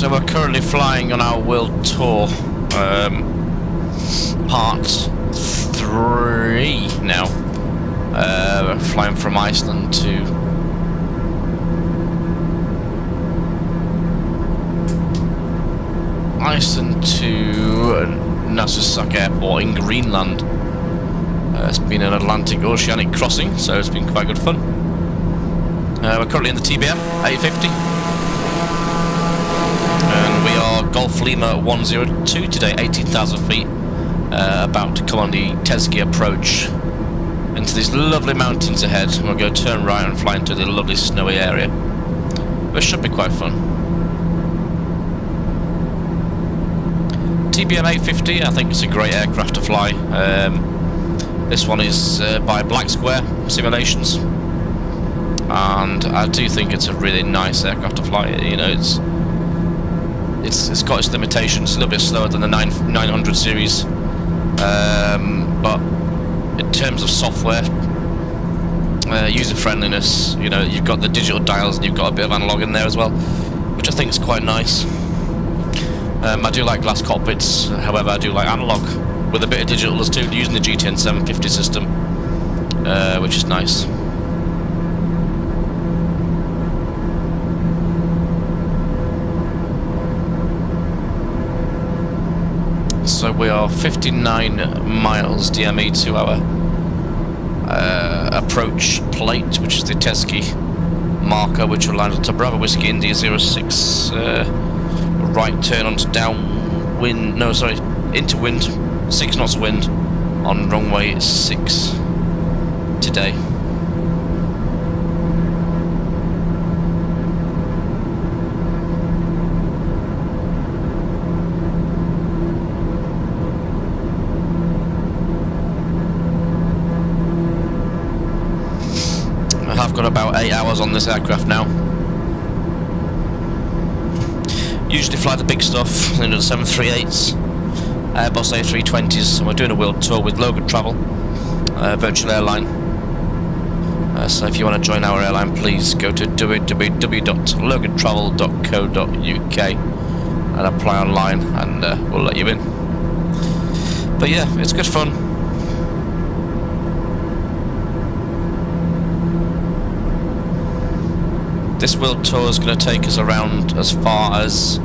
So we're currently flying on our world tour, part 3 now. We're flying from Iceland to Nasusaq Airport in Greenland. It's been an Atlantic Oceanic crossing, so it's been quite good fun. We're currently in the TBM 850. And we are Golf Lima 102 today, 18,000 feet, about to come on the Teski approach into these lovely mountains ahead. We'll go turn right and fly into the lovely snowy area, which should be quite fun. TBM 850, I think it's a great aircraft to fly. This one is by Black Square Simulations, and I do think it's a really nice aircraft to fly. You know, it's got its limitations, a little bit slower than the 900 series, but in terms of software, user friendliness, you know, you've got the digital dials and you've got a bit of analog in there as well, which I think is quite nice. I do like glass cockpits, however I do like analog with a bit of digital as too, using the GTN 750 system, which is nice. So we are 59 miles DME to our approach plate, which is the Teski marker, which will land onto Bravo Whiskey India 06, right turn onto downwind, no sorry, into wind, 6 knots of wind on runway 6 today. I've got about 8 hours on this aircraft now. Usually fly the big stuff, you know, the 738s, Airbus A320s, and we're doing a world tour with Logan Travel, virtual airline. So if you want to join our airline, please go to www.logantravel.co.uk and apply online, and we'll let you in. But yeah, it's good fun. This world tour is going to take us around as far as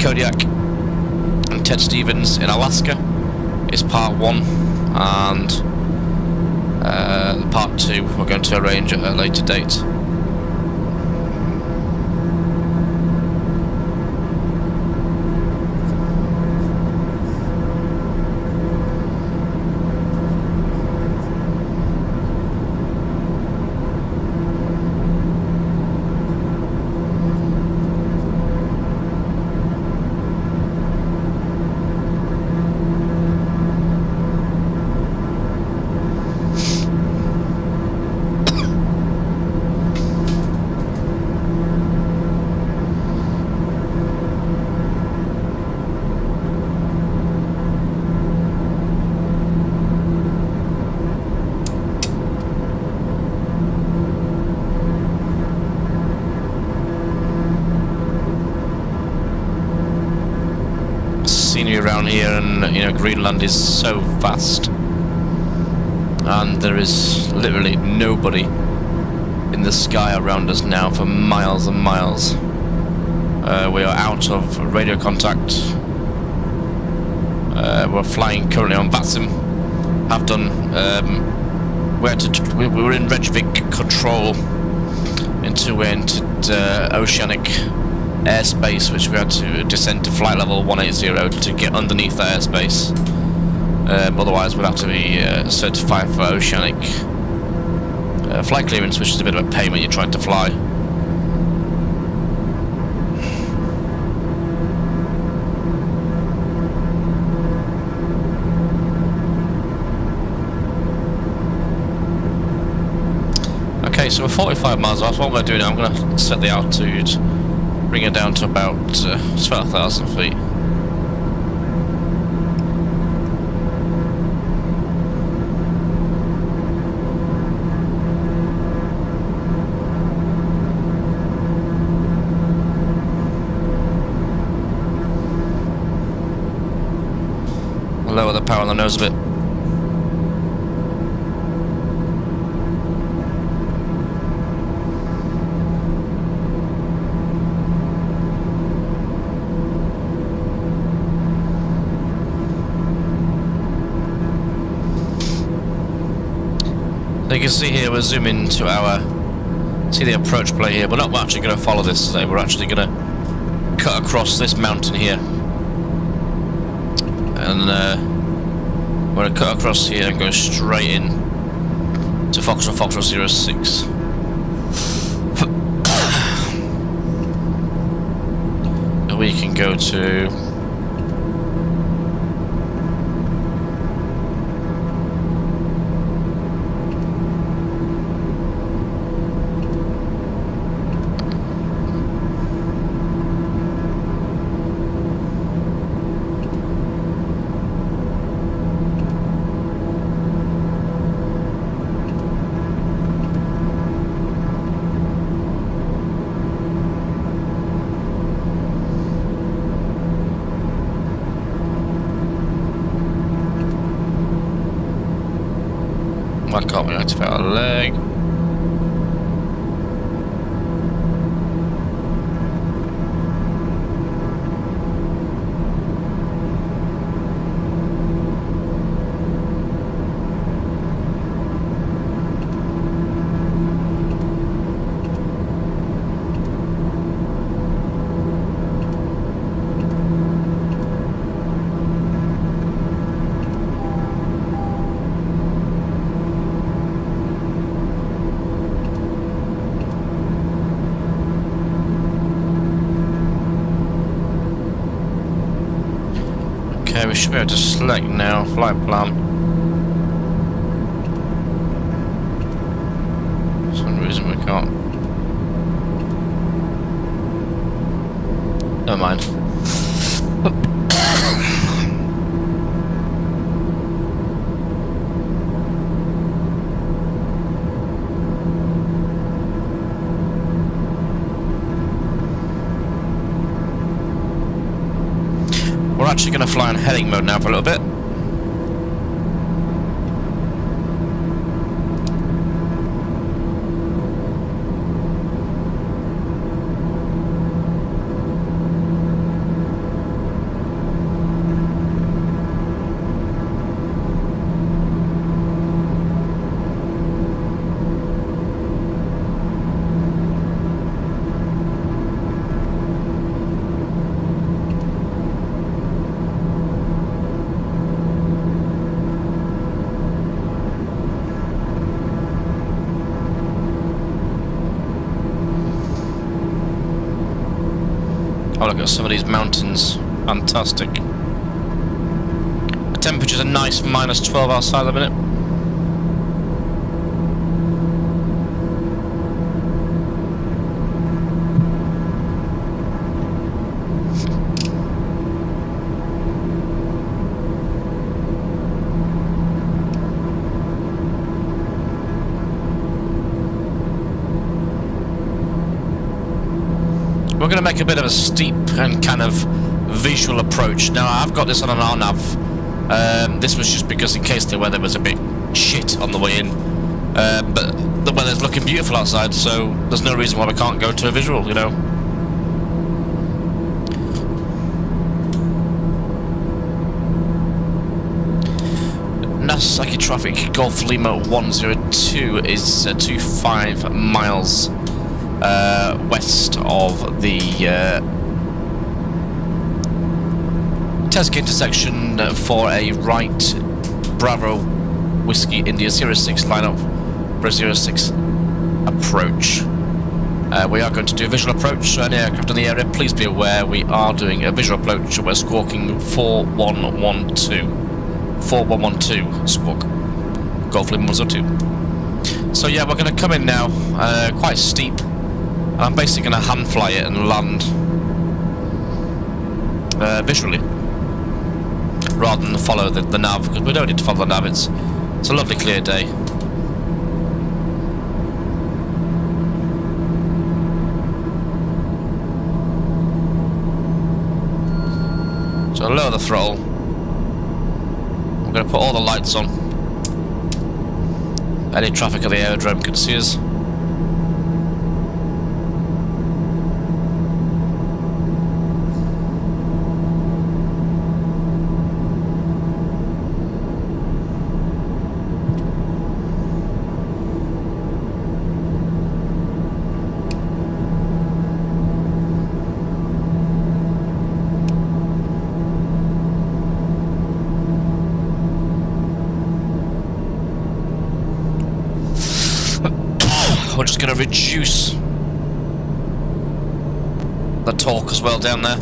Kodiak and Ted Stevens in Alaska is part 1, and part 2 we're going to arrange at a later date. Around here, and you know, Greenland is so vast, and there is literally nobody in the sky around us now for miles and miles. We are out of radio contact. We're flying currently on Vatsim. Have done. We were in Reykjavik control until we entered oceanic airspace, which we had to descend to flight level 180 to get underneath that airspace. Otherwise we'd have to be certified for oceanic flight clearance, which is a bit of a pain when you're trying to fly. Okay, so we're 45 miles off. What I'm going to do now, I'm going to set the altitude, bring it down to about 12,000 feet. lower the power on the nose a bit. So you can see here we're zooming to our, see the approach play here. We're not actually going to follow this today, we're actually going to cut across this mountain here. And we're going to cut across here and go straight in to Foxtrot 06. And we can go to why can't we activate our leg? Okay, we should be able to select now, flight plan. For some reason we can't. Never mind. We're actually going to fly in heading mode now for a little bit. Oh, look at some of these mountains. Fantastic. The temperature's a nice -12 outside at the minute. We're going to make a bit of a steep and kind of visual approach. Now, I've got this on an RNAV. This was just because in case the weather was a bit shit on the way in. But the weather's looking beautiful outside, so there's no reason why we can't go to a visual, you know. Nagasaki traffic, Golf Lima 102 is 25 miles west of the Tezuka intersection for a right Bravo Whiskey India 06 lineup for 06 approach. We are going to do a visual approach, so any aircraft in the area, please be aware we are doing a visual approach. We're squawking 4112. 4112 squawk. Golf Lima 102. So yeah, we're going to come in now, quite steep. I'm basically going to hand fly it and land visually, rather than follow the nav, because we don't need to follow the nav. It's a lovely clear day. So lower the throttle. We're going to put all the lights on. Any traffic at the aerodrome can see us. We're just going to reduce the torque as well down there,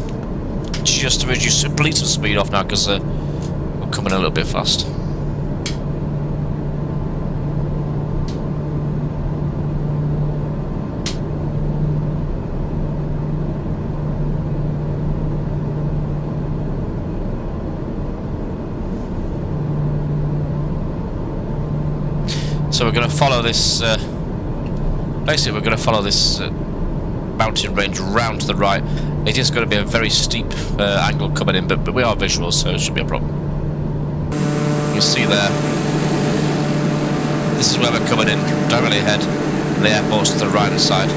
just to reduce, bleed some speed off now, because we're coming a little bit fast. So we're going to follow this. Basically, we're going to follow this mountain range round to the right. It is going to be a very steep angle coming in, but we are visual, so it shouldn't be a problem. You see there, this is where we're coming in, directly ahead. The airport's to the right hand side.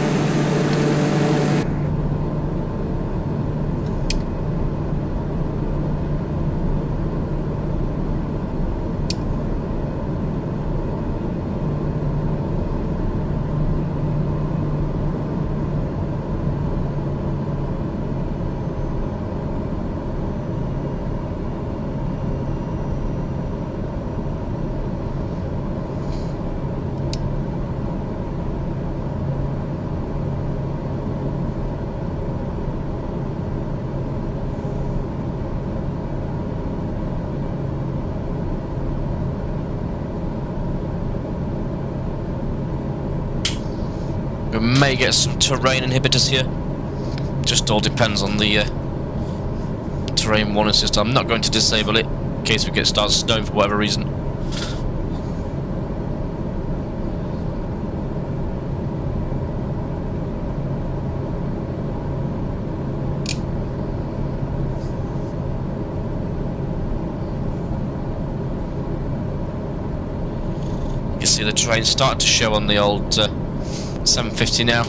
We may get some terrain inhibitors here. Just all depends on the terrain warning system. I'm not going to disable it in case we get started snowing for whatever reason. You see the terrain starting to show on the old 750 now.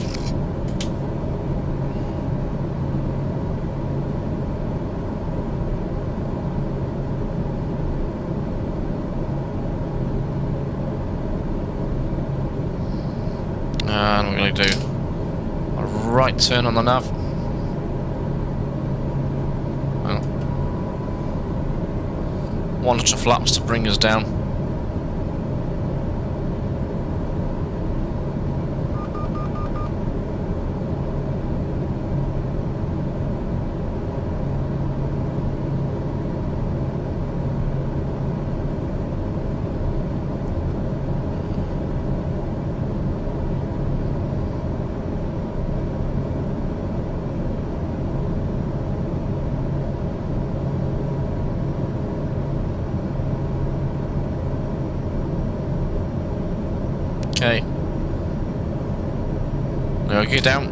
And I'm going to do a right turn on the nav. Well, 100 flaps to bring us down. Okay. Now get down.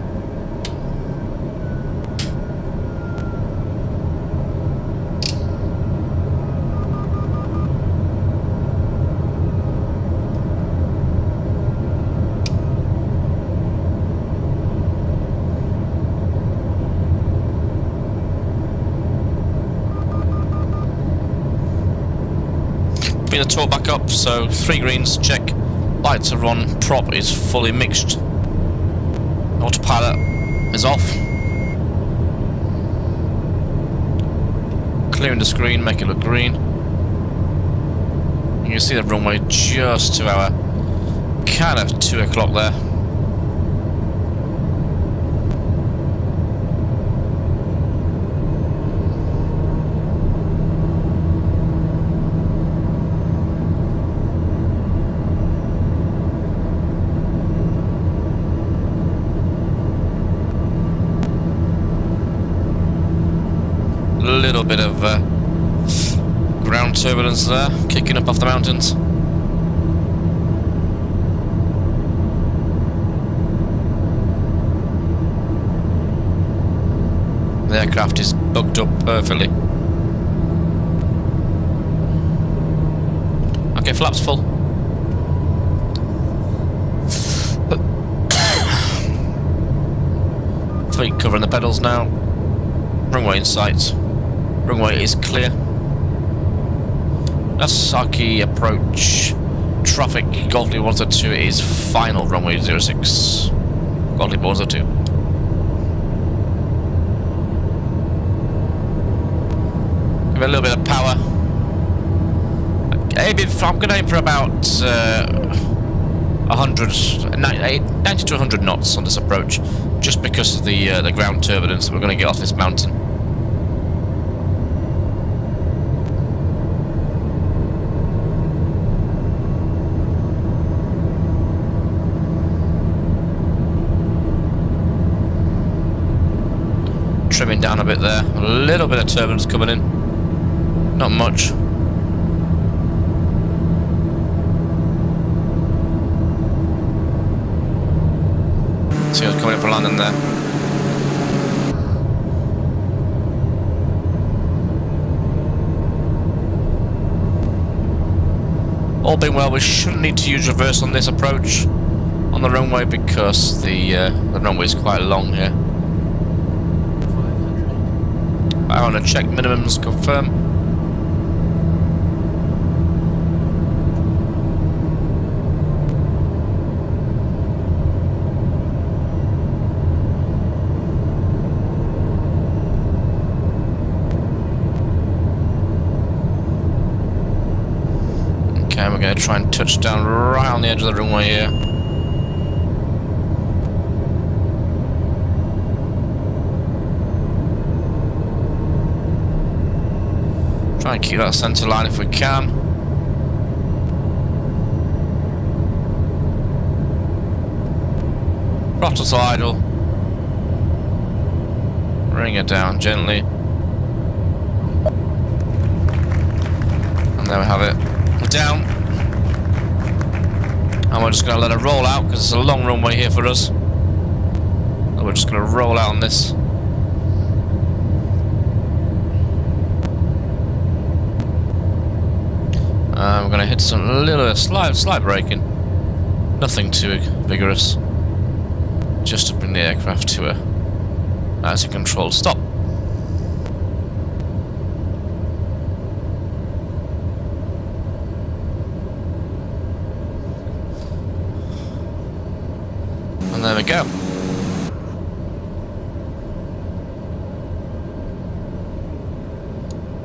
Bring the torque back up, so 3 greens, check. Lights are on, prop is fully mixed. Autopilot is off. Clearing the screen, make it look green. You can see the runway just to our kind of 2 o'clock there. A little bit of ground turbulence there, kicking up off the mountains. The aircraft is booked up perfectly. Okay, flaps full. Feet covering the pedals now. Runway in sight. Runway is clear. Nagasaki approach. Traffic Golf Leap 102 is final runway 06. Golf Leap 102. Give it a little bit of power. I'm going to aim for about 90 to 100 knots on this approach, just because of the ground turbulence that we're going to get off this mountain. Trimming down a bit there. A little bit of turbulence coming in. Not much. See what's coming in for landing there. All being well, we shouldn't need to use reverse on this approach on the runway because the runway is quite long here. I want to check minimums, confirm. Okay, we're going to try and touch down right on the edge of the runway here. Try and keep that centre line if we can. Throttle idle. Bring it down gently. And there we have it. We're down. And we're just going to let it roll out because it's a long runway here for us. So we're just going to roll out on this. We're going to hit some little slight braking. Nothing too vigorous. Just to bring the aircraft to a nice and controlled stop. And there we go.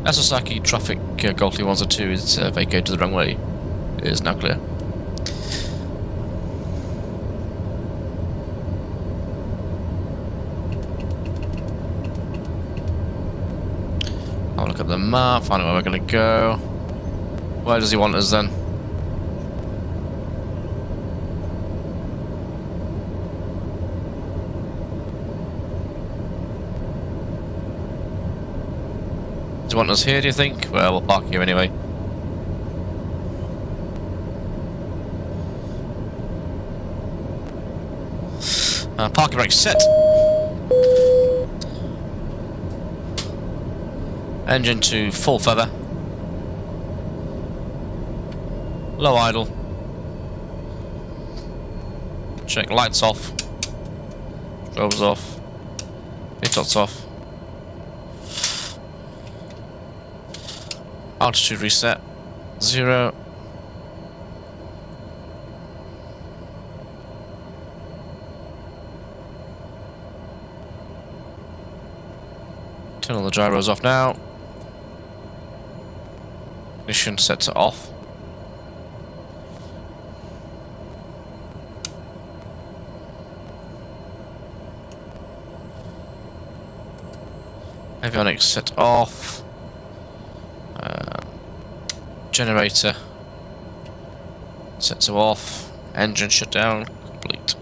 Nagasaki traffic Golf Leap 102 is vacated the runway. It is now clear. I'll look at the map, find out where we're going to go. Where does he want us then? Do you want us here, do you think? Well, we'll park here anyway. Parking brake set. Engine to full feather. Low idle. Check lights off. Strobes off. Pitots off. Altitude reset. 0. Turn all the gyros off now. Ignition set to off. Avionics set off. Generator set to off. Engine shut down. Complete.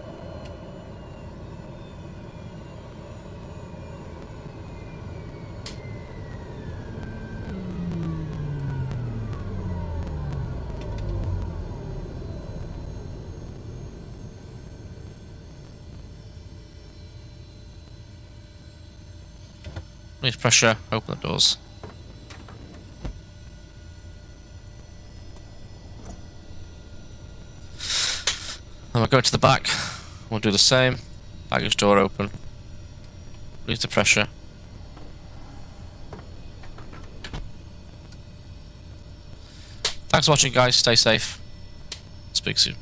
Release pressure. Open the doors. And we'll go to the back. We'll do the same. Baggage door open. Release the pressure. Thanks for watching, guys. Stay safe. Speak soon.